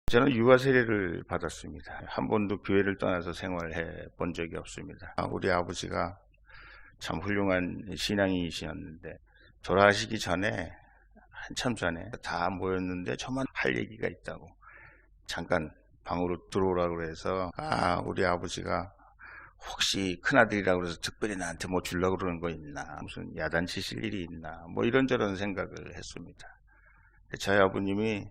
저는 유아 세례를 받았습니다. 한 번도 교회를 떠나서 생활해 본 적이 없습니다. 우리 아버지가 참 훌륭한 신앙인이셨는데 돌아가시기 전에 한참 전에 다 모였는데 저만 할 얘기가 있다고 잠깐 방으로 들어오라고 해서 우리 아버지가 혹시 큰아들이라고 해서 특별히 나한테 뭐 주려고 그러는 거 있나, 무슨 야단치실 일이 있나, 뭐 이런저런 생각을 했습니다. 저희 아버님이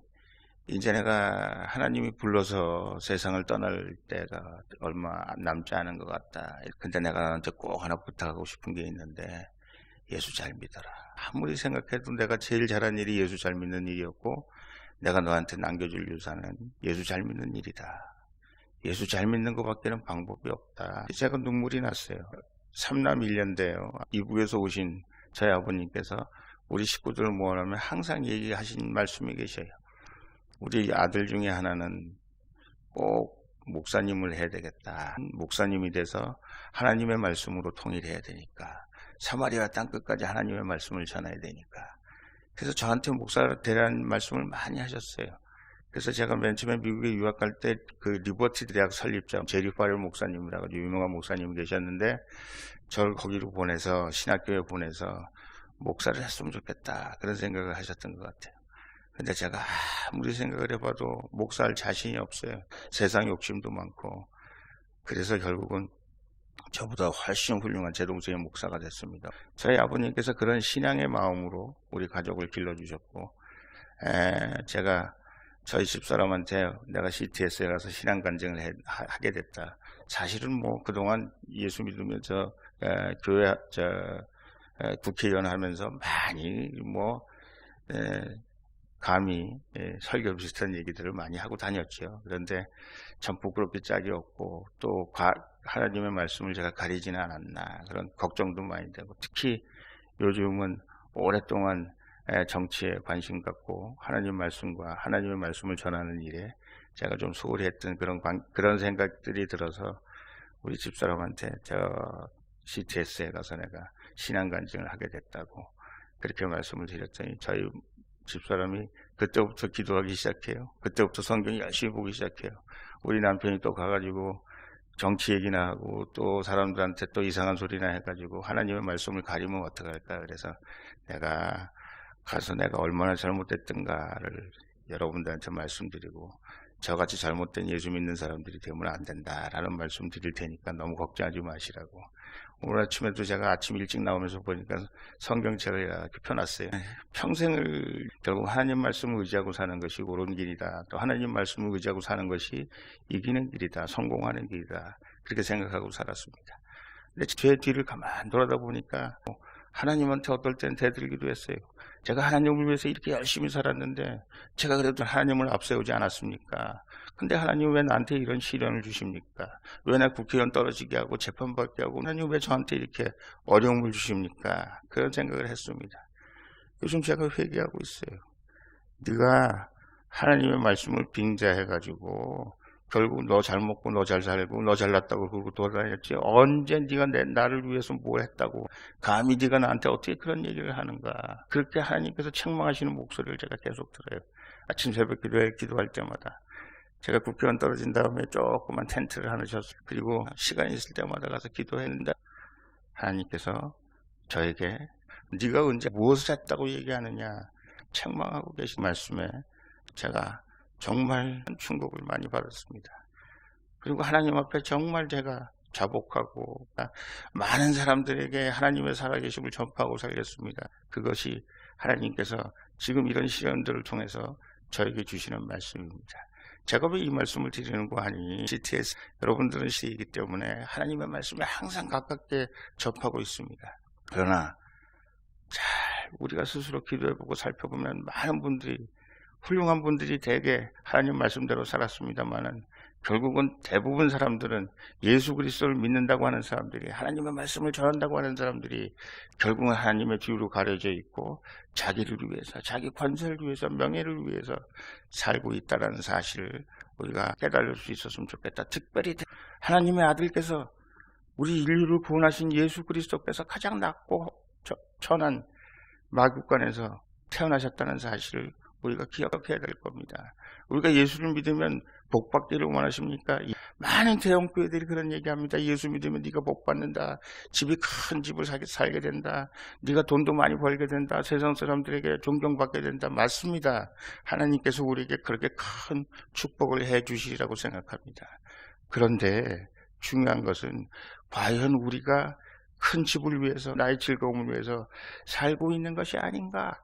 이제 내가 하나님이 불러서 세상을 떠날 때가 얼마 남지 않은 것 같다. 근데 내가 너한테 꼭 하나 부탁하고 싶은 게 있는데 예수 잘 믿어라. 아무리 생각해도 내가 제일 잘한 일이 예수 잘 믿는 일이었고 내가 너한테 남겨줄 유산은 예수 잘 믿는 일이다. 예수 잘 믿는 것밖에는 방법이 없다. 제가 눈물이 났어요. 삼남 1년대요. 이북에서 오신 저희 아버님께서 우리 식구들을 모아놓으면 항상 얘기하신 말씀이 계셔요. 우리 아들 중에 하나는 꼭 목사님을 해야 되겠다. 목사님이 돼서 하나님의 말씀으로 통일해야 되니까. 사마리아 땅끝까지 하나님의 말씀을 전해야 되니까. 그래서 저한테 목사 되라는 말씀을 많이 하셨어요. 그래서 제가 맨 처음에 미국에 유학 갈 때 그 리버티 대학 설립자 제리 파렐 목사님이라고 유명한 목사님이 계셨는데 저를 거기로 보내서 신학교에 보내서 목사를 했으면 좋겠다. 그런 생각을 하셨던 것 같아요. 근데 제가 아무리 생각을 해봐도 목사할 자신이 없어요. 세상 욕심도 많고. 그래서 결국은 저보다 훨씬 훌륭한 제 동생의 목사가 됐습니다. 저희 아버님께서 그런 신앙의 마음으로 우리 가족을 길러주셨고, 제가 저희 집사람한테 내가 CTS에 가서 신앙 간증을 하게 됐다. 사실은 뭐 그동안 예수 믿으면서 교회 국회의원 하면서 많이 감히 설교 비슷한 얘기들을 많이 하고 다녔죠. 그런데 참 부끄럽게 짝이 없고 또 하나님의 말씀을 제가 가리지는 않았나 그런 걱정도 많이 되고, 특히 요즘은 오랫동안 정치에 관심 갖고 하나님 말씀과 하나님의 말씀을 전하는 일에 제가 좀 소홀히 했던 그런 생각들이 들어서 우리 집사람한테 저 CTS에 가서 내가 신앙 간증을 하게 됐다고 그렇게 말씀을 드렸더니 저희 집사람이 그때부터 기도하기 시작해요. 그때부터 성경 열심히 보기 시작해요. 우리 남편이 또 가가지고 정치 얘기나 하고 또 사람들한테 또 이상한 소리나 해가지고 하나님의 말씀을 가리면 어떡할까. 그래서 내가 가서 내가 얼마나 잘못됐던가를 여러분들한테 말씀드리고 저같이 잘못된 예수 믿는 사람들이 되면 안 된다라는 말씀 드릴 테니까 너무 걱정하지 마시라고. 오늘 아침에도 제가 아침 일찍 나오면서 보니까 성경책을 이렇게 펴놨어요. 평생을 결국 하나님 말씀을 의지하고 사는 것이 옳은 길이다. 또 하나님 말씀을 의지하고 사는 것이 이기는 길이다. 성공하는 길이다. 그렇게 생각하고 살았습니다. 근데 제 뒤를 가만 돌아다 보니까 하나님한테 어떨 땐 대들기도 했어요. 제가 하나님을 위해서 이렇게 열심히 살았는데 제가 그래도 하나님을 앞세우지 않았습니까? 근데 하나님 왜 나한테 이런 시련을 주십니까? 왜 나 국회의원 떨어지게 하고 재판받게 하고 하나님 왜 저한테 이렇게 어려움을 주십니까? 그런 생각을 했습니다. 요즘 제가 회개하고 있어요. 네가 하나님의 말씀을 빙자해가지고 결국 너 잘 먹고 너 잘 살고 너 잘났다고 그러고 돌아다녔지 언제 네가 나를 위해서 뭘 했다고 감히 네가 나한테 어떻게 그런 얘기를 하는가. 그렇게 하나님께서 책망하시는 목소리를 제가 계속 들어요. 아침 새벽 기도할 때마다. 제가 국회의원 떨어진 다음에 조그만 텐트를 하나 쳤어요. 그리고 시간이 있을 때마다 가서 기도했는데 하나님께서 저에게 네가 언제 무엇을 했다고 얘기하느냐 책망하고 계신 말씀에 제가 정말 충격을 많이 받았습니다. 그리고 하나님 앞에 정말 제가 자복하고 많은 사람들에게 하나님의 살아계심을 전파하고 살겠습니다. 그것이 하나님께서 지금 이런 시련들을 통해서 저에게 주시는 말씀입니다. 제가 왜 이 말씀을 드리는 거 아니? CTS 여러분들은 시이기 때문에 하나님의 말씀을 항상 가깝게 접하고 있습니다. 그러나 잘 우리가 스스로 기도해보고 살펴보면 많은 분들이 훌륭한 분들이 대개 하나님 말씀대로 살았습니다만은 결국은 대부분 사람들은 예수 그리스도를 믿는다고 하는 사람들이 하나님의 말씀을 전한다고 하는 사람들이 결국은 하나님의 뒤로 가려져 있고 자기를 위해서 자기 권세를 위해서 명예를 위해서 살고 있다는 사실을 우리가 깨달을 수 있었으면 좋겠다. 특별히 하나님의 아들께서 우리 인류를 구원하신 예수 그리스도께서 가장 낮고 천한 마국간에서 태어나셨다는 사실을 우리가 기억해야 될 겁니다. 우리가 예수를 믿으면 복 받기를 원하십니까? 많은 대형 교회들이 그런 얘기합니다. 예수 믿으면 네가 복 받는다. 집이 큰 집을 살게 된다. 네가 돈도 많이 벌게 된다. 세상 사람들에게 존경받게 된다. 맞습니다. 하나님께서 우리에게 그렇게 큰 축복을 해 주시리라고 생각합니다. 그런데 중요한 것은 과연 우리가 큰 집을 위해서, 나의 즐거움을 위해서 살고 있는 것이 아닌가?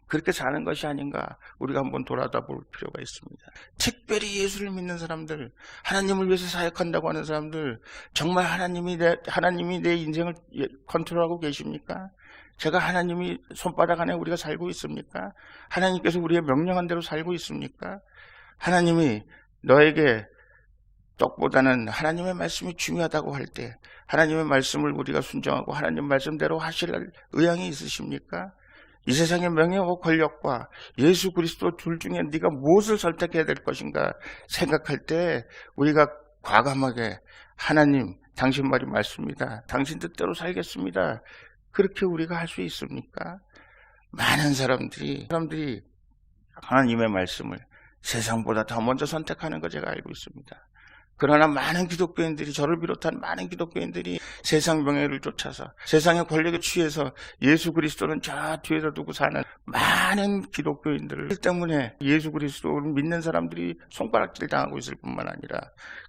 그렇게 사는 것이 아닌가? 우리가 한번 돌아다 볼 필요가 있습니다. 특별히 예수를 믿는 사람들, 하나님을 위해서 사역한다고 하는 사람들, 정말 하나님이 내 인생을 컨트롤하고 계십니까? 제가 하나님이 손바닥 안에 우리가 살고 있습니까? 하나님께서 우리의 명령한 대로 살고 있습니까? 하나님이 너에게 떡보다는 하나님의 말씀이 중요하다고 할 때 하나님의 말씀을 우리가 순종하고 하나님 말씀대로 하실 의향이 있으십니까? 이 세상의 명예와 권력과 예수 그리스도 둘 중에 네가 무엇을 선택해야 될 것인가 생각할 때 우리가 과감하게 하나님 당신 말이 맞습니다. 당신 뜻대로 살겠습니다. 그렇게 우리가 할 수 있습니까? 많은 사람들이 하나님의 말씀을 세상보다 더 먼저 선택하는 거 제가 알고 있습니다. 그러나 많은 기독교인들이, 저를 비롯한 많은 기독교인들이 세상 명예를 쫓아서 세상의 권력에 취해서 예수 그리스도는 저 뒤에서 두고 사는 많은 기독교인들 때문에 예수 그리스도를 믿는 사람들이 손가락질 당하고 있을 뿐만 아니라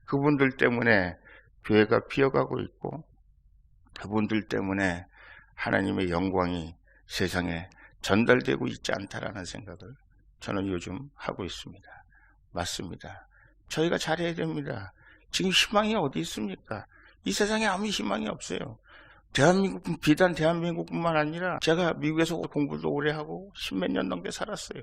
그분들 때문에 교회가 비어가고 있고 그분들 때문에 하나님의 영광이 세상에 전달되고 있지 않다라는 생각을 저는 요즘 하고 있습니다. 맞습니다. 저희가 잘해야 됩니다. 지금 희망이 어디 있습니까? 이 세상에 아무 희망이 없어요. 비단 대한민국뿐만 아니라 제가 미국에서 공부도 오래 하고 십몇 년 넘게 살았어요.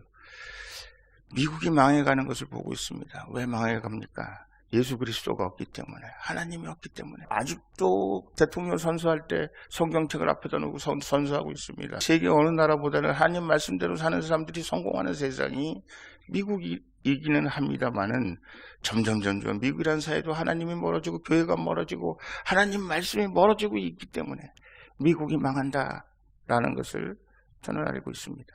미국이 망해가는 것을 보고 있습니다. 왜 망해갑니까? 예수 그리스도가 없기 때문에, 하나님이 없기 때문에. 아직도 대통령 선수할 때 성경책을 앞에다 놓고 선수하고 있습니다. 세계 어느 나라보다는 하나님 말씀대로 사는 사람들이 성공하는 세상이 미국이기는 합니다만은 점점 미국이라는 사회도 하나님이 멀어지고 교회가 멀어지고 하나님 말씀이 멀어지고 있기 때문에 미국이 망한다라는 것을 저는 알고 있습니다.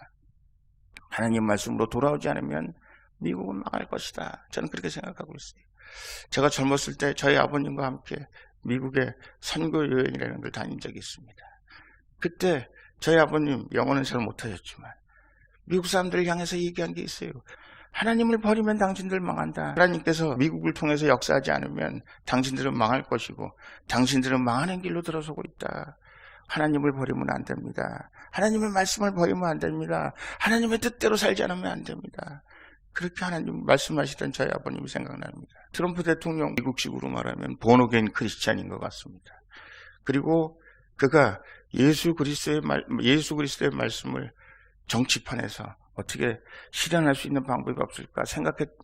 하나님 말씀으로 돌아오지 않으면 미국은 망할 것이다. 저는 그렇게 생각하고 있어요. 제가 젊었을 때 저희 아버님과 함께 미국에 선교 여행이라는 걸 다닌 적이 있습니다. 그때 저희 아버님 영어는 잘 못하셨지만 미국 사람들을 향해서 얘기한 게 있어요. 하나님을 버리면 당신들 망한다. 하나님께서 미국을 통해서 역사하지 않으면 당신들은 망할 것이고 당신들은 망하는 길로 들어서고 있다. 하나님을 버리면 안 됩니다. 하나님의 말씀을 버리면 안 됩니다. 하나님의 뜻대로 살지 않으면 안 됩니다. 그렇게 하나님 말씀하시던 저희 아버님이 생각납니다. 트럼프 대통령 미국식으로 말하면 본어게인 크리스찬인 것 같습니다. 그리고 그가 예수 그리스도의 말씀을 정치판에서 어떻게 실현할 수 있는 방법이 없을까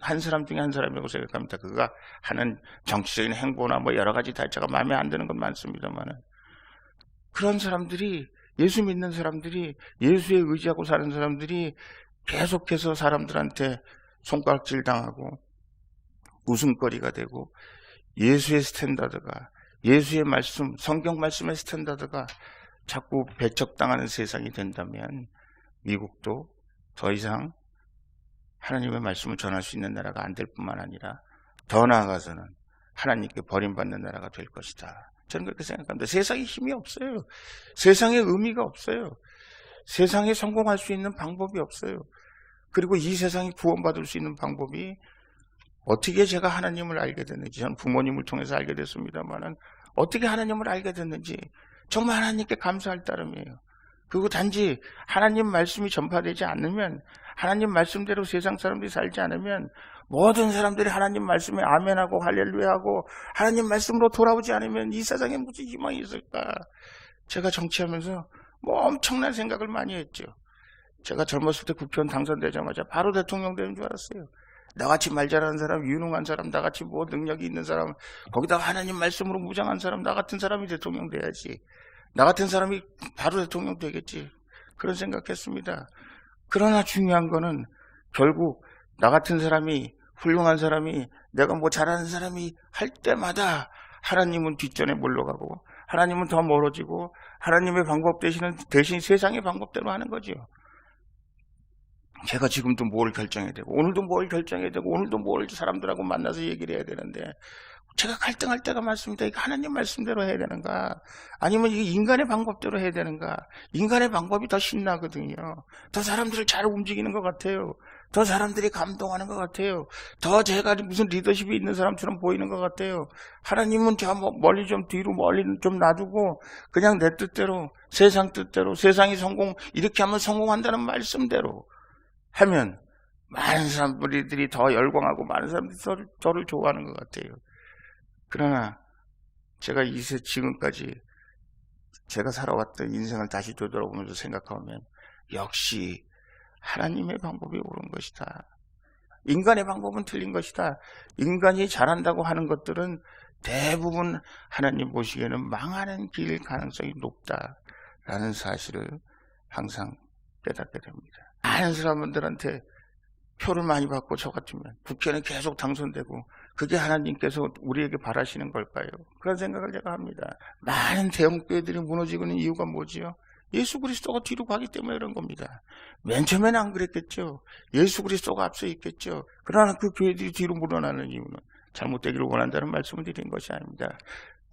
한 사람 중에 한 사람이라고 생각합니다. 그가 하는 정치적인 행보나 여러 가지 다 제가 마음에 안 드는 건 많습니다만 그런 사람들이, 예수 믿는 사람들이, 예수에 의지하고 사는 사람들이 계속해서 사람들한테 손가락질 당하고 웃음거리가 되고 예수의 스탠다드가, 예수의 말씀, 성경 말씀의 스탠다드가 자꾸 배척당하는 세상이 된다면 미국도 더 이상 하나님의 말씀을 전할 수 있는 나라가 안 될 뿐만 아니라 더 나아가서는 하나님께 버림받는 나라가 될 것이다. 저는 그렇게 생각합니다. 세상에 힘이 없어요. 세상에 의미가 없어요. 세상에 성공할 수 있는 방법이 없어요. 그리고 이 세상이 구원받을 수 있는 방법이 어떻게 제가 하나님을 알게 됐는지, 저는 부모님을 통해서 알게 됐습니다만 어떻게 하나님을 알게 됐는지 정말 하나님께 감사할 따름이에요. 그리고 단지 하나님 말씀이 전파되지 않으면, 하나님 말씀대로 세상 사람들이 살지 않으면 모든 사람들이 하나님 말씀에 아멘하고 할렐루야하고 하나님 말씀으로 돌아오지 않으면 이 세상에 무슨 희망이 있을까? 제가 정치하면서 엄청난 생각을 많이 했죠. 제가 젊었을 때 국회의원 당선되자마자 바로 대통령 되는 줄 알았어요. 나같이 말 잘하는 사람, 유능한 사람, 나같이 능력이 있는 사람, 거기다가 하나님 말씀으로 무장한 사람, 나 같은 사람이 대통령 돼야지. 나 같은 사람이 바로 대통령 되겠지. 그런 생각했습니다. 그러나 중요한 거는 결국 나 같은 사람이, 훌륭한 사람이, 내가 잘하는 사람이 할 때마다 하나님은 뒷전에 물러가고 하나님은 더 멀어지고 하나님의 방법 대신 세상의 방법대로 하는 거죠. 제가 지금도 뭘 결정해야 되고, 오늘도 뭘 결정해야 되고, 오늘도 뭘 사람들하고 만나서 얘기를 해야 되는데, 제가 갈등할 때가 많습니다. 이거 하나님 말씀대로 해야 되는가? 아니면 이게 인간의 방법대로 해야 되는가? 인간의 방법이 더 신나거든요. 더 사람들을 잘 움직이는 것 같아요. 더 사람들이 감동하는 것 같아요. 더 제가 무슨 리더십이 있는 사람처럼 보이는 것 같아요. 하나님은 저 멀리 좀 뒤로 멀리 좀 놔두고 그냥 내 뜻대로, 세상 뜻대로, 세상이 이렇게 하면 성공한다는 말씀대로 하면 많은 사람들이 더 열광하고 많은 사람들이 저를 좋아하는 것 같아요. 그러나 제가 지금까지 제가 살아왔던 인생을 다시 되돌아보면서 생각하면 역시 하나님의 방법이 옳은 것이다. 인간의 방법은 틀린 것이다. 인간이 잘한다고 하는 것들은 대부분 하나님 보시기에는 망하는 길 가능성이 높다라는 사실을 항상 깨닫게 됩니다. 많은 사람들한테 표를 많이 받고 저 같으면 국회는 계속 당선되고 그게 하나님께서 우리에게 바라시는 걸까요? 그런 생각을 제가 합니다. 많은 대형교회들이 무너지고 있는 이유가 뭐지요? 예수 그리스도가 뒤로 가기 때문에 그런 겁니다. 맨 처음에는 안 그랬겠죠. 예수 그리스도가 앞서 있겠죠. 그러나 그 교회들이 뒤로 물러나는 이유는 잘못되기를 원한다는 말씀을 드린 것이 아닙니다.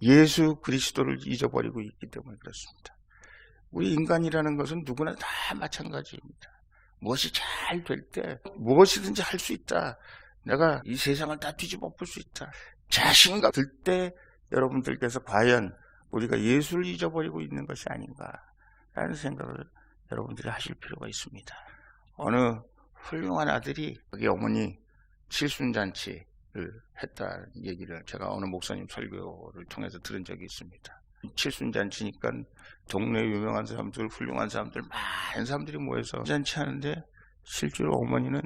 예수 그리스도를 잊어버리고 있기 때문에 그렇습니다. 우리 인간이라는 것은 누구나 다 마찬가지입니다. 무엇이 잘 될 때 무엇이든지 할 수 있다. 내가 이 세상을 다 뒤집어 엎을 수 있다. 자신감 들 때 여러분들께서 과연 우리가 예수를 잊어버리고 있는 것이 아닌가라는 생각을 여러분들이 하실 필요가 있습니다. 어느 훌륭한 아들이 자기 어머니 칠순잔치를 했다는 얘기를 제가 어느 목사님 설교를 통해서 들은 적이 있습니다. 칠순잔치니까 동네 유명한 사람들, 훌륭한 사람들, 많은 사람들이 모여서 잔치하는데 실제로 어머니는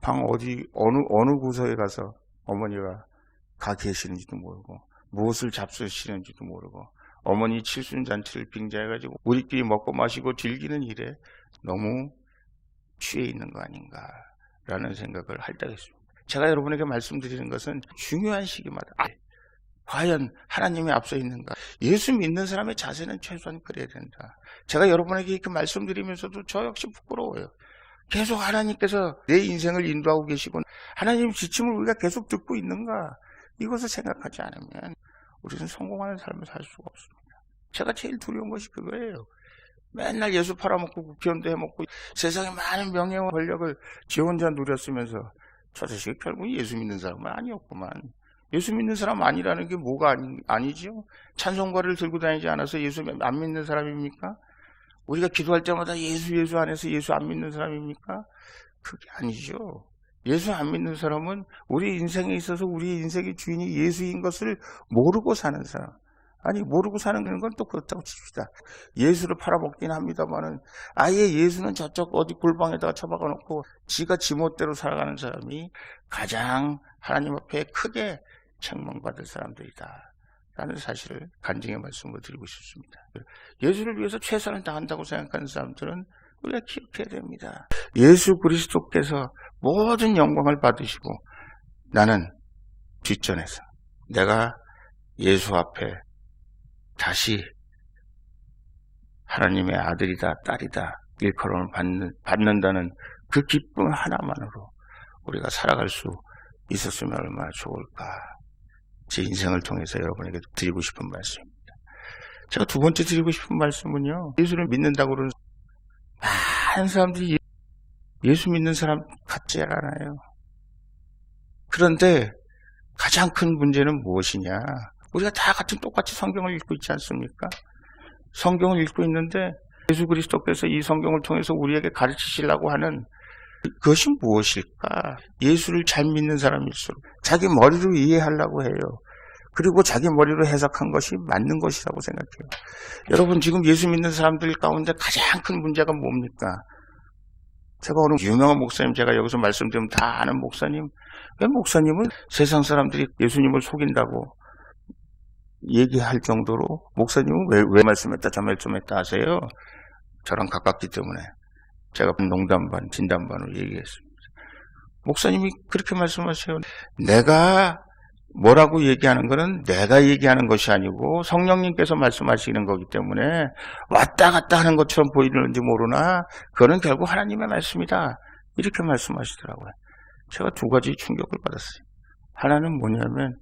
방 어느 구석에 가서 어머니가 가 계시는지도 모르고 무엇을 잡수시는지도 모르고 어머니 칠순잔치를 빙자해가지고 우리끼리 먹고 마시고 즐기는 일에 너무 취해 있는 거 아닌가라는 생각을 할 때가 있습니다. 제가 여러분에게 말씀드리는 것은 중요한 시기마다 과연 하나님이 앞서 있는가? 예수 믿는 사람의 자세는 최소한 그래야 된다. 제가 여러분에게 이렇게 말씀드리면서도 저 역시 부끄러워요. 계속 하나님께서 내 인생을 인도하고 계시고 하나님 지침을 우리가 계속 듣고 있는가? 이것을 생각하지 않으면 우리는 성공하는 삶을 살 수가 없습니다. 제가 제일 두려운 것이 그거예요. 맨날 예수 팔아먹고 국회의원도 해먹고 세상에 많은 명예와 권력을 지 혼자 누렸으면서 저 자식이 결국 예수 믿는 사람은 아니었구만. 예수 믿는 사람 아니라는 게 뭐가 아니지요? 찬송가를 들고 다니지 않아서 예수 안 믿는 사람입니까? 우리가 기도할 때마다 예수 안에서 예수 안 믿는 사람입니까? 그게 아니죠. 예수 안 믿는 사람은 우리 인생에 있어서 우리 인생의 주인이 예수인 것을 모르고 사는 사람. 아니 모르고 사는 건 또 그렇다고 칩시다. 예수를 팔아먹긴 합니다만은 아예 예수는 저쪽 어디 골방에다가 처박아 놓고 지가 지멋대로 살아가는 사람이 가장 하나님 앞에 크게 책망받을 사람들이다 라는 사실을 간증의 말씀으로 드리고 싶습니다. 예수를 위해서 최선을 다한다고 생각하는 사람들은 우리가 기억해야 됩니다. 예수 그리스도께서 모든 영광을 받으시고 나는 뒷전에서 내가 예수 앞에 다시 하나님의 아들이다 딸이다 일컬음을 받는다는 그 기쁨 하나만으로 우리가 살아갈 수 있었으면 얼마나 좋을까. 제 인생을 통해서 여러분에게 드리고 싶은 말씀입니다. 제가 두 번째 드리고 싶은 말씀은요. 예수를 믿는다고 그러는 많은 사람들이 예수 믿는 사람 같지 않아요. 그런데 가장 큰 문제는 무엇이냐. 우리가 다 똑같이 성경을 읽고 있지 않습니까? 성경을 읽고 있는데 예수 그리스도께서 이 성경을 통해서 우리에게 가르치시려고 하는 그것이 무엇일까? 예수를 잘 믿는 사람일수록 자기 머리로 이해하려고 해요. 그리고 자기 머리로 해석한 것이 맞는 것이라고 생각해요. 여러분 지금 예수 믿는 사람들 가운데 가장 큰 문제가 뭡니까? 제가 어느 유명한 목사님 제가 여기서 말씀드리면 다 아는 목사님. 왜 목사님은 세상 사람들이 예수님을 속인다고 얘기할 정도로 목사님은 왜 말씀했다 저 말씀했다 하세요? 저랑 가깝기 때문에 제가 농담 반 진담 반으로 얘기했습니다. 목사님이 그렇게 말씀하세요. 내가 뭐라고 얘기하는 거는 내가 얘기하는 것이 아니고 성령님께서 말씀하시는 거기 때문에 왔다 갔다 하는 것처럼 보이는지 모르나 그거는 결국 하나님의 말씀이다. 이렇게 말씀하시더라고요. 제가 두 가지 충격을 받았어요. 하나는 뭐냐면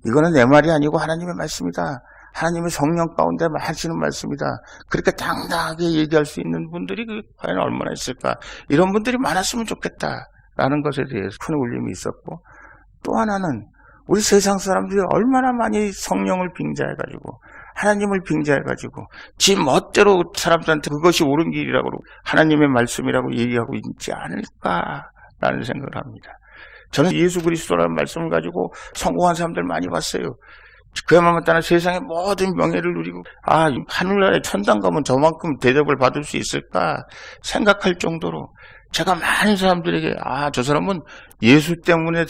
이거는 내 말이 아니고 하나님의 말씀이다. 하나님의 성령 가운데 하시는 말씀이다. 그렇게 당당하게 얘기할 수 있는 분들이 과연 얼마나 있을까. 이런 분들이 많았으면 좋겠다라는 것에 대해서 큰 울림이 있었고, 또 하나는 우리 세상 사람들이 얼마나 많이 성령을 빙자해가지고 하나님을 빙자해가지고 지 멋대로 사람들한테 그것이 옳은 길이라고 하나님의 말씀이라고 얘기하고 있지 않을까라는 생각을 합니다. 저는 예수 그리스도라는 말씀을 가지고 성공한 사람들 많이 봤어요. 그야말로 따라 세상의 모든 명예를 누리고 하늘나라에 천당 가면 저만큼 대접을 받을 수 있을까 생각할 정도로 제가 많은 사람들에게 저 사람은 예수 때문에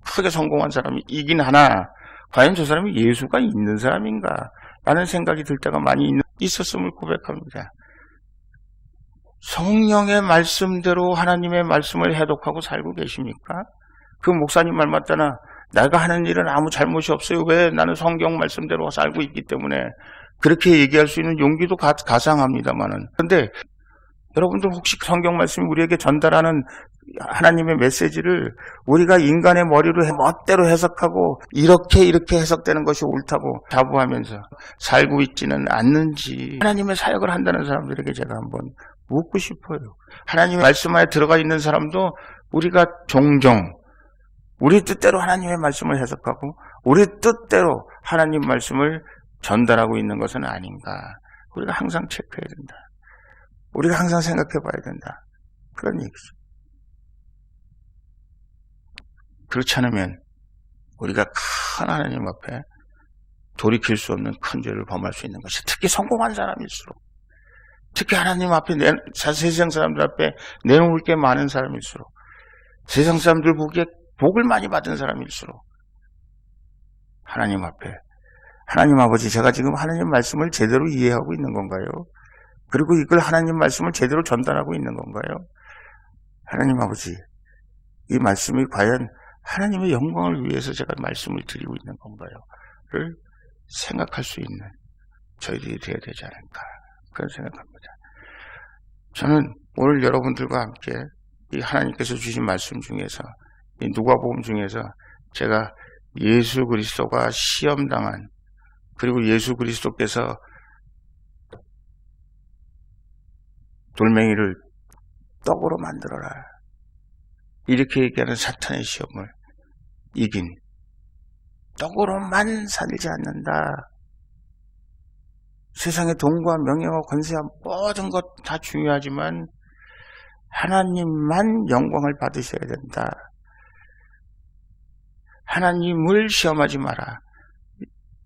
크게 성공한 사람이긴 하나 과연 저 사람이 예수가 있는 사람인가 라는 생각이 들 때가 많이 있었음을 고백합니다. 성령의 말씀대로 하나님의 말씀을 해독하고 살고 계십니까? 그 목사님 말 맞다나 내가 하는 일은 아무 잘못이 없어요. 왜? 나는 성경 말씀대로 살고 있기 때문에. 그렇게 얘기할 수 있는 용기도 가상합니다만은. 그런데 여러분들 혹시 성경 말씀이 우리에게 전달하는 하나님의 메시지를 우리가 인간의 머리로 멋대로 해석하고 이렇게 해석되는 것이 옳다고 자부하면서 살고 있지는 않는지 하나님의 사역을 한다는 사람들에게 제가 한번 묻고 싶어요. 하나님의 말씀 안에 들어가 있는 사람도 우리가 종종 우리 뜻대로 하나님의 말씀을 해석하고 우리 뜻대로 하나님 말씀을 전달하고 있는 것은 아닌가. 우리가 항상 체크해야 된다. 우리가 항상 생각해 봐야 된다. 그런 얘기죠. 그렇지 않으면 우리가 큰 하나님 앞에 돌이킬 수 없는 큰 죄를 범할 수 있는 것이 특히 성공한 사람일수록 특히 하나님 앞에 세상 사람들 앞에 내놓을 게 많은 사람일수록 세상 사람들 보기에 복을 많이 받은 사람일수록 하나님 앞에 하나님 아버지 제가 지금 하나님 말씀을 제대로 이해하고 있는 건가요? 그리고 이걸 하나님 말씀을 제대로 전달하고 있는 건가요? 하나님 아버지 이 말씀이 과연 하나님의 영광을 위해서 제가 말씀을 드리고 있는 건가요?를 생각할 수 있는 저희들이 되어야 되지 않을까 그런 생각합니다. 저는 오늘 여러분들과 함께 이 하나님께서 주신 말씀 중에서 이 누가복음 중에서 제가 예수 그리스도가 시험당한 그리고 예수 그리스도께서 돌멩이를 떡으로 만들어라 이렇게 얘기하는 사탄의 시험을 이긴 떡으로만 살지 않는다. 세상의 돈과 명예와 권세와 모든 것 다 중요하지만 하나님만 영광을 받으셔야 된다. 하나님을 시험하지 마라.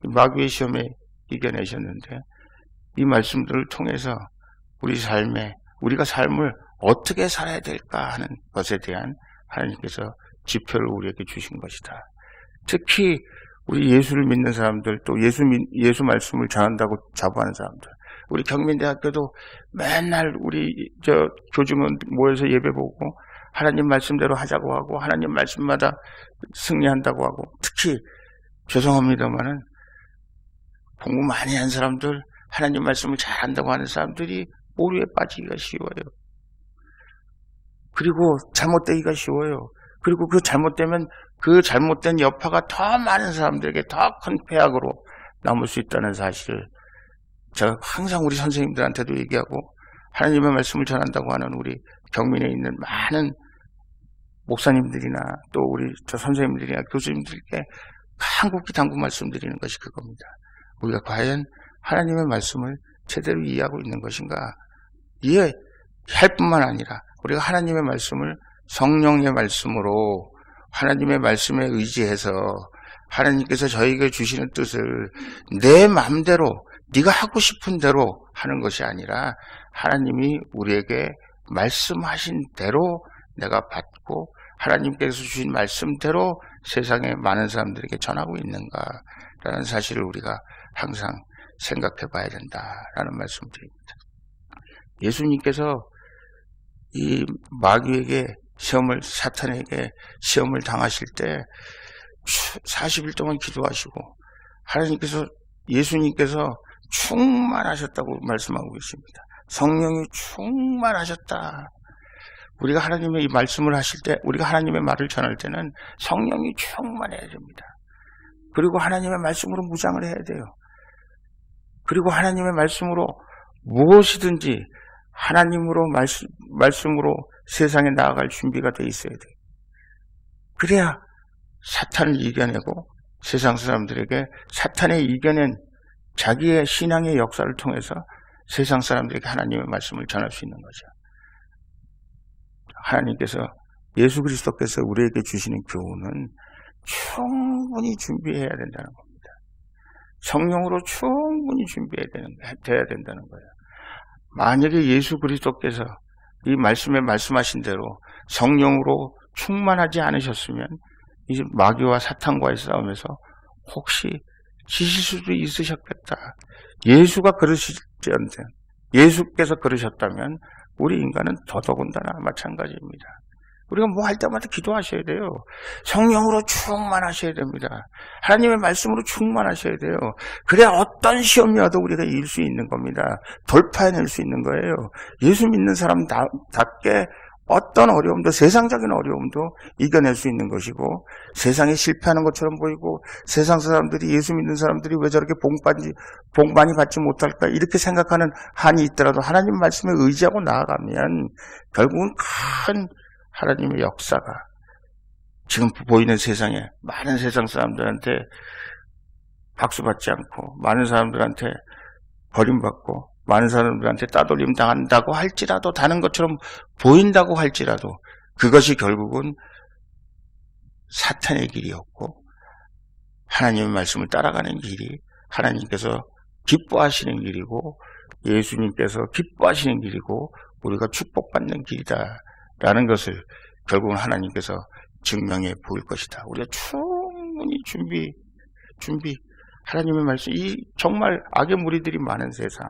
마귀의 시험에 이겨내셨는데 이 말씀들을 통해서 우리 삶에 우리가 삶을 어떻게 살아야 될까 하는 것에 대한 하나님께서 지표를 우리에게 주신 것이다. 특히 우리 예수를 믿는 사람들 또 예수 말씀을 전한다고 자부하는 사람들 우리 경민대학교도 맨날 우리 교주문 모여서 예배 보고 하나님 말씀대로 하자고 하고 하나님 말씀마다 승리한다고 하고 특히 죄송합니다만은 공부 많이 한 사람들 하나님 말씀을 잘한다고 하는 사람들이 오류에 빠지기가 쉬워요. 그리고 잘못되기가 쉬워요. 그리고 그 잘못되면 그 잘못된 여파가 더 많은 사람들에게 더 큰 폐악으로 남을 수 있다는 사실을 제가 항상 우리 선생님들한테도 얘기하고 하나님의 말씀을 전한다고 하는 우리 경민에 있는 많은 목사님들이나 또 우리 선생님들이나 교수님들께 한국기 당부 말씀드리는 것이 그겁니다. 우리가 과연 하나님의 말씀을 제대로 이해하고 있는 것인가 이해할 뿐만 아니라 우리가 하나님의 말씀을 성령의 말씀으로 하나님의 말씀에 의지해서 하나님께서 저에게 주시는 뜻을 내 마음대로 네가 하고 싶은 대로 하는 것이 아니라 하나님이 우리에게 말씀하신 대로 내가 받고 하나님께서 주신 말씀대로 세상의 많은 사람들에게 전하고 있는가라는 사실을 우리가 항상 생각해 봐야 된다라는 말씀드립니다. 예수님께서 이 마귀에게 사탄에게 시험을 당하실 때 40일 동안 기도하시고 하나님께서 예수님께서 충만하셨다고 말씀하고 계십니다. 성령이 충만하셨다. 우리가 하나님의 이 말씀을 하실 때, 우리가 하나님의 말을 전할 때는 성령이 충만해야 됩니다. 그리고 하나님의 말씀으로 무장을 해야 돼요. 그리고 하나님의 말씀으로 무엇이든지 하나님으로 말씀으로 세상에 나아갈 준비가 돼 있어야 돼요. 그래야 사탄을 이겨내고 세상 사람들에게 사탄의 이겨낸 자기의 신앙의 역사를 통해서 세상 사람들에게 하나님의 말씀을 전할 수 있는 거죠. 하나님께서 예수 그리스도께서 우리에게 주시는 교훈은 충분히 준비해야 된다는 겁니다. 성령으로 충분히 돼야 된다는 거예요. 만약에 예수 그리스도께서 이 말씀에 말씀하신 대로 성령으로 충만하지 않으셨으면 이 마귀와 사탄과의 싸움에서 혹시 지실 수도 있으셨겠다. 예수가 그러실지언정 예수께서 그러셨다면 우리 인간은 더더군다나 마찬가지입니다. 우리가 뭐 할 때마다 기도하셔야 돼요. 성령으로 충만하셔야 됩니다. 하나님의 말씀으로 충만하셔야 돼요. 그래야 어떤 시험이 와도 우리가 이길 수 있는 겁니다. 돌파해낼 수 있는 거예요. 예수 믿는 사람답게 어떤 어려움도, 세상적인 어려움도 이겨낼 수 있는 것이고, 세상에 실패하는 것처럼 보이고 세상 사람들이, 예수 믿는 사람들이 왜 저렇게 복 많이 받지 못할까 이렇게 생각하는 한이 있더라도 하나님 말씀에 의지하고 나아가면 결국은 큰 하나님의 역사가 지금 보이는 세상에 많은 세상 사람들한테 박수받지 않고 많은 사람들한테 버림받고 많은 사람들한테 따돌림 당한다고 할지라도, 다는 것처럼 보인다고 할지라도 그것이 결국은 사탄의 길이었고 하나님의 말씀을 따라가는 길이 하나님께서 기뻐하시는 길이고 예수님께서 기뻐하시는 길이고 우리가 축복받는 길이다라는 것을 결국은 하나님께서 증명해 보일 것이다. 우리가 충분히 준비 하나님의 말씀, 이 정말 악의 무리들이 많은 세상,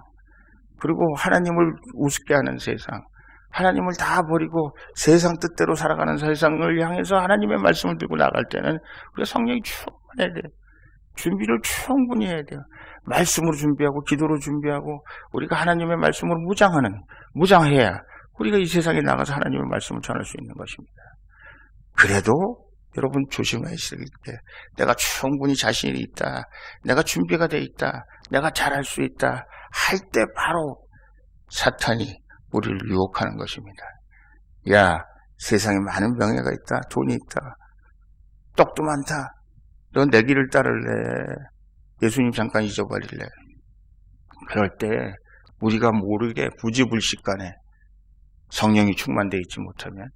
그리고 하나님을 우습게 하는 세상, 하나님을 다 버리고 세상 뜻대로 살아가는 세상을 향해서 하나님의 말씀을 들고 나갈 때는 우리가 성령이 충분해야 돼요. 준비를 충분히 해야 돼요. 말씀으로 준비하고 기도로 준비하고 우리가 하나님의 말씀으로 무장해야 우리가 이 세상에 나가서 하나님의 말씀을 전할 수 있는 것입니다. 그래도 여러분 조심하셔야 돼. 내가 충분히 자신이 있다, 내가 준비가 돼 있다, 내가 잘할 수 있다 할 때 바로 사탄이 우리를 유혹하는 것입니다. 야, 세상에 많은 명예가 있다, 돈이 있다, 떡도 많다, 넌 내 길을 따를래, 예수님 잠깐 잊어버릴래. 그럴 때 우리가 모르게 부지불식간에 성령이 충만되어 있지 못하면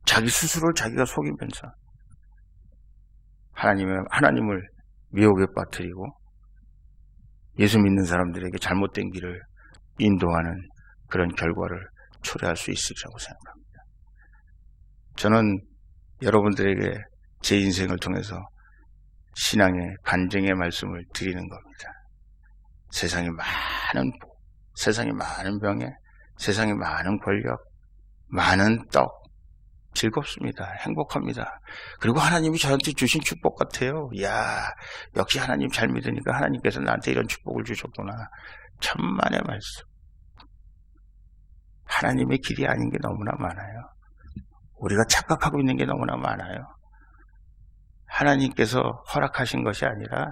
자기 스스로를 자기가 속이면서 하나님을 미혹에 빠뜨리고 예수 믿는 사람들에게 잘못된 길을 인도하는 그런 결과를 초래할 수 있으리라고 생각합니다. 저는 여러분들에게 제 인생을 통해서 신앙의 간증의 말씀을 드리는 겁니다. 세상에 많은 복, 세상에 많은 병에, 세상에 많은 권력, 많은 떡, 즐겁습니다. 행복합니다. 그리고 하나님이 저한테 주신 축복 같아요. 이야, 역시 하나님 잘 믿으니까 하나님께서 나한테 이런 축복을 주셨구나. 천만의 말씀. 하나님의 길이 아닌 게 너무나 많아요. 우리가 착각하고 있는 게 너무나 많아요. 하나님께서 허락하신 것이 아니라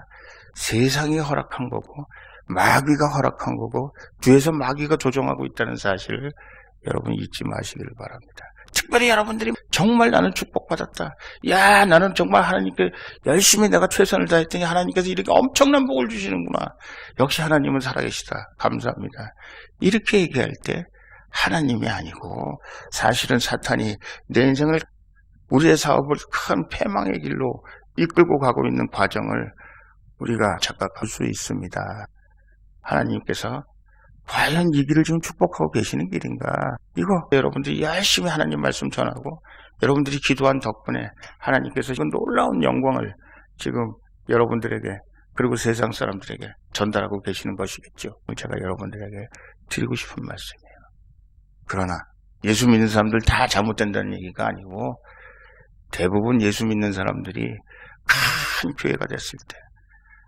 세상이 허락한 거고 마귀가 허락한 거고 뒤에서 마귀가 조종하고 있다는 사실을 여러분 잊지 마시길 바랍니다. 특별히 여러분들이 정말 나는 축복받았다, 야, 나는 정말 하나님께 열심히 내가 최선을 다했더니 하나님께서 이렇게 엄청난 복을 주시는구나, 역시 하나님은 살아계시다, 감사합니다, 이렇게 얘기할 때 하나님이 아니고 사실은 사탄이 내 인생을, 우리의 사업을 큰 패망의 길로 이끌고 가고 있는 과정을 우리가 착각할 수 있습니다. 하나님께서 과연 이 길을 지금 축복하고 계시는 길인가? 이거 여러분들이 열심히 하나님 말씀 전하고 여러분들이 기도한 덕분에 하나님께서 지금 놀라운 영광을 지금 여러분들에게 그리고 세상 사람들에게 전달하고 계시는 것이겠죠. 제가 여러분들에게 드리고 싶은 말씀이에요. 그러나 예수 믿는 사람들 다 잘못된다는 얘기가 아니고 대부분 예수 믿는 사람들이 큰 교회가 됐을 때,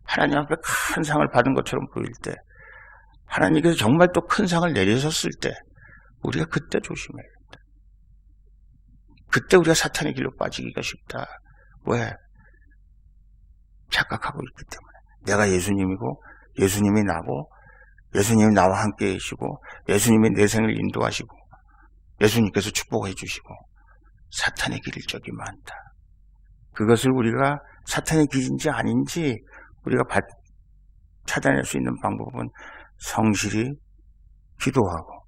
하나님 앞에 큰 상을 받은 것처럼 보일 때, 하나님께서 정말 또 큰 상을 내리셨을 때, 우리가 그때 조심해야 된다. 그때 우리가 사탄의 길로 빠지기가 쉽다. 왜? 착각하고 있기 때문에. 내가 예수님이고, 예수님이 나고, 예수님이 나와 함께 계시고, 예수님이 내 생을 인도하시고, 예수님께서 축복해 주시고, 사탄의 길일 적이 많다. 그것을 우리가 사탄의 길인지 아닌지 우리가 찾아낼 수 있는 방법은 성실히 기도하고,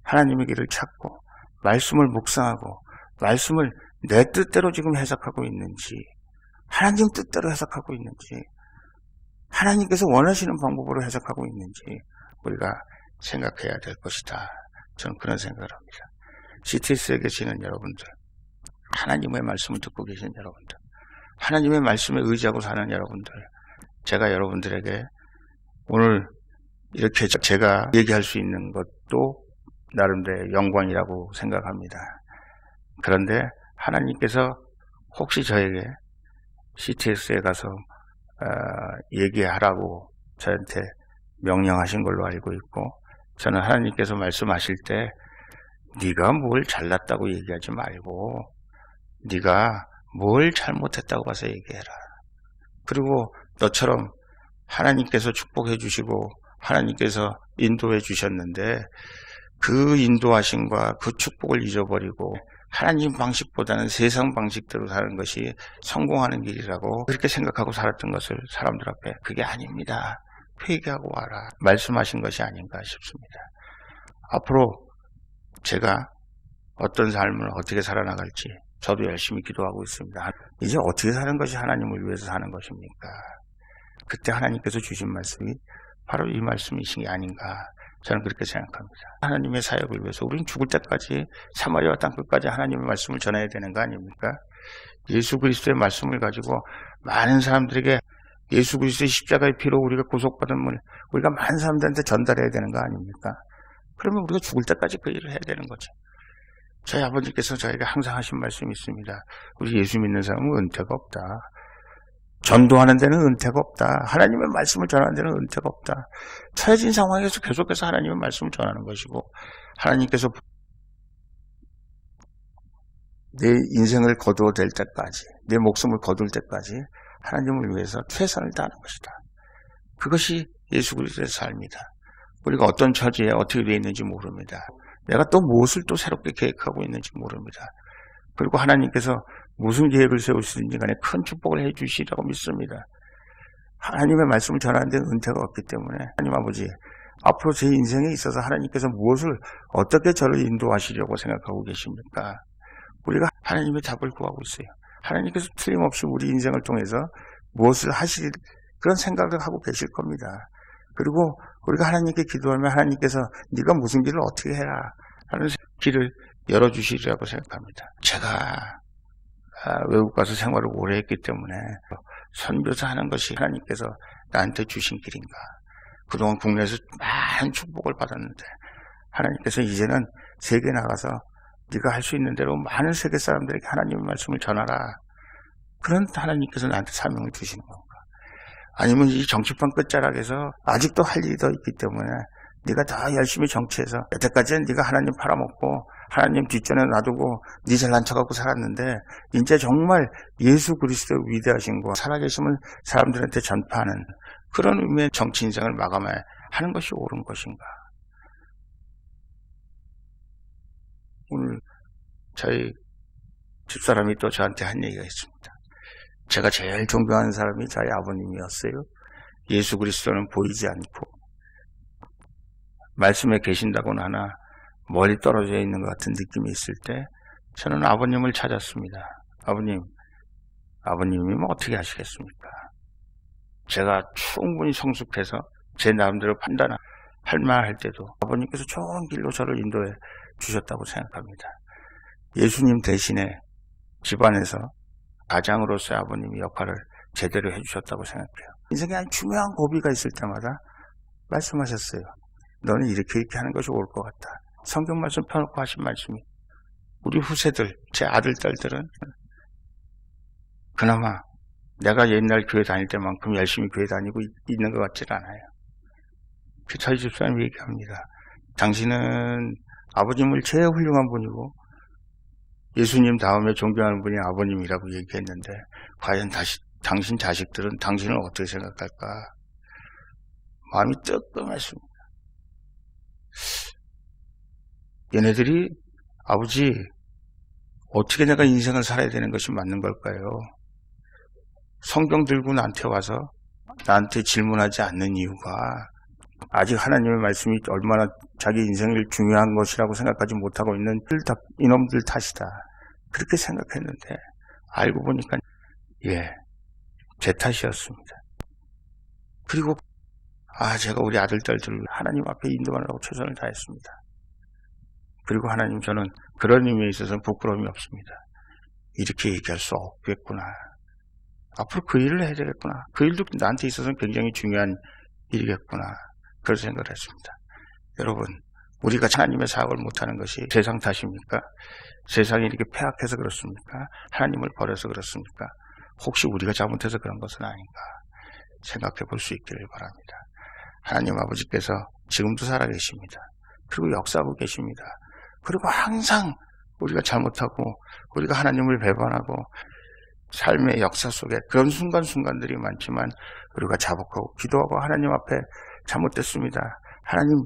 하나님의 길을 찾고, 말씀을 묵상하고, 말씀을 내 뜻대로 지금 해석하고 있는지, 하나님 뜻대로 해석하고 있는지, 하나님께서 원하시는 방법으로 해석하고 있는지 우리가 생각해야 될 것이다. 저는 그런 생각을 합니다. CTS에 계시는 여러분들, 하나님의 말씀을 듣고 계신 여러분들, 하나님의 말씀에 의지하고 사는 여러분들, 제가 여러분들에게 오늘 이렇게 제가 얘기할 수 있는 것도 나름대로 영광이라고 생각합니다. 그런데 하나님께서 혹시 저에게 CTS에 가서 얘기하라고 저한테 명령하신 걸로 알고 있고, 저는 하나님께서 말씀하실 때 네가 뭘 잘났다고 얘기하지 말고 네가 뭘 잘못했다고 가서 얘기해라. 그리고 너처럼 하나님께서 축복해 주시고 하나님께서 인도해 주셨는데 그 인도하심과 그 축복을 잊어버리고 하나님 방식보다는 세상 방식대로 사는 것이 성공하는 길이라고 그렇게 생각하고 살았던 것을 사람들 앞에 그게 아닙니다. 회개하고 와라. 말씀하신 것이 아닌가 싶습니다. 앞으로 제가 어떤 삶을 어떻게 살아나갈지 저도 열심히 기도하고 있습니다. 이제 어떻게 사는 것이 하나님을 위해서 사는 것입니까? 그때 하나님께서 주신 말씀이 바로 이 말씀이신 게 아닌가, 저는 그렇게 생각합니다. 하나님의 사역을 위해서 우리는 죽을 때까지 사마리아 땅 끝까지 하나님의 말씀을 전해야 되는 거 아닙니까? 예수 그리스도의 말씀을 가지고 많은 사람들에게 예수 그리스도의 십자가의 피로 우리가 구속받음을 우리가 많은 사람들한테 전달해야 되는 거 아닙니까? 그러면 우리가 죽을 때까지 그 일을 해야 되는 거죠. 저희 아버지께서 저에게 항상 하신 말씀이 있습니다. 우리 예수 믿는 사람은 은퇴가 없다. 전도하는 데는 은퇴가 없다. 하나님의 말씀을 전하는 데는 은퇴가 없다. 처해진 상황에서 계속해서 하나님의 말씀을 전하는 것이고, 하나님께서 내 인생을 거두어 댈 때까지, 내 목숨을 거둘 때까지 하나님을 위해서 최선을 다하는 것이다. 그것이 예수 그리스도의 삶이다. 우리가 어떤 처지에 어떻게 되어 있는지 모릅니다. 내가 또 무엇을 또 새롭게 계획하고 있는지 모릅니다. 그리고 하나님께서 무슨 계획을 세우시든지 간에 큰 축복을 해 주시라고 믿습니다. 하나님의 말씀을 전하는 데는 은퇴가 없기 때문에 하나님 아버지, 앞으로 제 인생에 있어서 하나님께서 무엇을 어떻게 저를 인도하시려고 생각하고 계십니까? 우리가 하나님의 답을 구하고 있어요. 하나님께서 틀림없이 우리 인생을 통해서 무엇을 하실 그런 생각을 하고 계실 겁니다. 그리고 우리가 하나님께 기도하면 하나님께서 네가 무슨 길을 어떻게 해라 하는 길을 열어주시리라고 생각합니다. 제가 외국 가서 생활을 오래 했기 때문에 선교사 하는 것이 하나님께서 나한테 주신 길인가. 그동안 국내에서 많은 축복을 받았는데 하나님께서 이제는 세계 나가서 네가 할 수 있는 대로 많은 세계 사람들에게 하나님의 말씀을 전하라. 그런 하나님께서 나한테 사명을 주시는 건가. 아니면 이 정치판 끝자락에서 아직도 할 일이 더 있기 때문에 네가 더 열심히 정치해서 여태까지는 네가 하나님 팔아먹고 하나님 뒷전에 놔두고 네 잘난 척하고 살았는데 이제 정말 예수 그리스도의 위대하신 거 살아계심을 사람들한테 전파하는 그런 의미의 정치 인생을 마감해야 하는 것이 옳은 것인가. 오늘 저희 집사람이 또 저한테 한 얘기가 있습니다. 제가 제일 존경하는 사람이 저희 아버님이었어요. 예수 그리스도는 보이지 않고 말씀에 계신다고는 하나 멀리 떨어져 있는 것 같은 느낌이 있을 때 저는 아버님을 찾았습니다. 아버님이 뭐 어떻게 하시겠습니까? 제가 충분히 성숙해서 제 나름대로 판단할 만할 때도 아버님께서 좋은 길로 저를 인도해 주셨다고 생각합니다. 예수님 대신에 집안에서 가장으로서의 아버님이 역할을 제대로 해주셨다고 생각해요. 인생에 아주 중요한 고비가 있을 때마다 말씀하셨어요. 너는 이렇게 하는 것이 옳을 것 같다. 성경 말씀 펴놓고 하신 말씀이 우리 후세들, 제 아들, 딸들은 그나마 내가 옛날 교회 다닐 때만큼 열심히 교회 다니고 있는 것 같지는 않아요. 저희 집사님 얘기합니다. 당신은 아버님을 제일 훌륭한 분이고 예수님 다음에 존경하는 분이 아버님이라고 얘기했는데 과연 당신 자식들은 당신을 어떻게 생각할까? 마음이 뜨끔했습니다. 얘네들이 아버지 어떻게 내가 인생을 살아야 되는 것이 맞는 걸까요? 성경 들고 나한테 와서 나한테 질문하지 않는 이유가 아직 하나님의 말씀이 얼마나 자기 인생을 중요한 것이라고 생각하지 못하고 있는 이놈들 탓이다. 그렇게 생각했는데 알고 보니까 제 탓이었습니다. 그리고 제가 우리 아들, 딸들을 하나님 앞에 인도하려고 최선을 다했습니다. 그리고 하나님, 저는 그런 의미에 있어서는 부끄러움이 없습니다. 이렇게 얘기할 수 없겠구나. 앞으로 그 일을 해야 되겠구나. 그 일도 나한테 있어서는 굉장히 중요한 일이겠구나. 그런 생각을 했습니다. 여러분, 우리가 하나님의 사역을 못하는 것이 세상 탓입니까? 세상이 이렇게 폐악해서 그렇습니까? 하나님을 버려서 그렇습니까? 혹시 우리가 잘못해서 그런 것은 아닌가 생각해 볼 수 있기를 바랍니다. 하나님 아버지께서 지금도 살아계십니다. 그리고 역사하고 계십니다. 그리고 항상 우리가 잘못하고 우리가 하나님을 배반하고 삶의 역사 속에 그런 순간순간들이 많지만 우리가 자복하고 기도하고 하나님 앞에 잘못됐습니다. 하나님,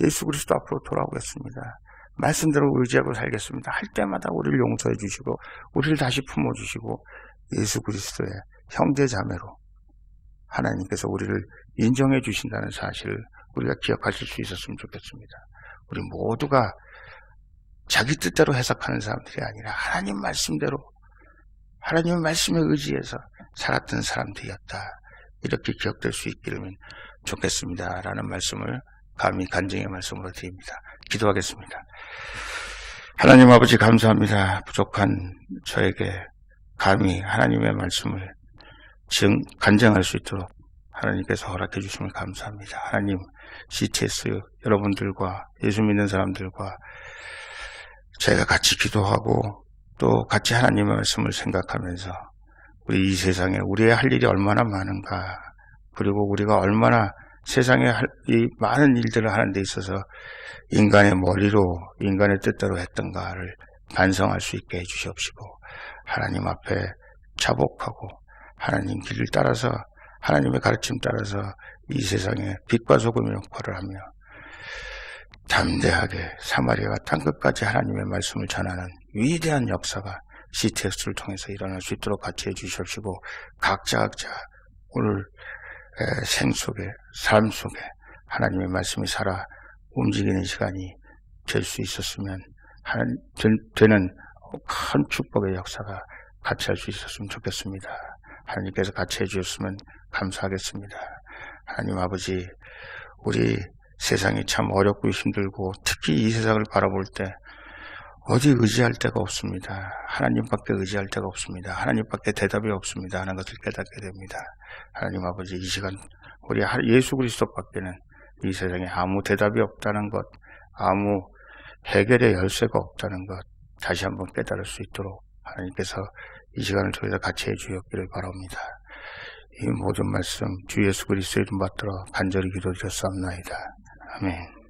예수 그리스도 앞으로 돌아오겠습니다. 말씀대로 의지하고 살겠습니다. 할 때마다 우리를 용서해 주시고 우리를 다시 품어주시고 예수 그리스도의 형제 자매로 하나님께서 우리를 인정해 주신다는 사실을 우리가 기억하실 수 있었으면 좋겠습니다. 우리 모두가 자기 뜻대로 해석하는 사람들이 아니라 하나님 말씀대로 하나님의 말씀에 의지해서 살았던 사람들이었다. 이렇게 기억될 수 있기를 좋겠습니다. 라는 말씀을 감히 간증의 말씀으로 드립니다. 기도하겠습니다. 하나님 아버지 감사합니다. 부족한 저에게 감히 하나님의 말씀을 간증할 수 있도록 하나님께서 허락해 주심을 감사합니다. 하나님, CTS 여러분들과 예수 믿는 사람들과 저희가 같이 기도하고 또 같이 하나님의 말씀을 생각하면서 우리 이 세상에 우리의 할 일이 얼마나 많은가, 그리고 우리가 얼마나 세상에 이 많은 일들을 하는 데 있어서 인간의 머리로 인간의 뜻대로 했던가를 반성할 수 있게 해주시옵시고 하나님 앞에 자복하고 하나님 길을 따라서 하나님의 가르침 따라서 이 세상에 빛과 소금의 역할을 하며 담대하게 사마리아가 땅끝까지 하나님의 말씀을 전하는 위대한 역사가 CTS를 통해서 일어날 수 있도록 같이 해주시옵시고 각자 오늘 생 속에 삶 속에 하나님의 말씀이 살아 움직이는 시간이 될 수 있었으면 되는 큰 축복의 역사가 같이 할 수 있었으면 좋겠습니다. 하나님께서 같이 해주셨으면 감사하겠습니다. 하나님 아버지, 우리 세상이 참 어렵고 힘들고 특히 이 세상을 바라볼 때 어디 의지할 데가 없습니다. 하나님밖에 의지할 데가 없습니다. 하나님밖에 대답이 없습니다 하는 것을 깨닫게 됩니다. 하나님 아버지, 이 시간 우리 예수 그리스도밖에는 이 세상에 아무 대답이 없다는 것, 아무 해결의 열쇠가 없다는 것 다시 한번 깨달을 수 있도록 하나님께서 이 시간을 통해서 같이 해주셨기를 바랍니다. 이 모든 말씀 주 예수 그리스도의 이름 받들어 간절히 기도드렸사옵나이다. 아멘.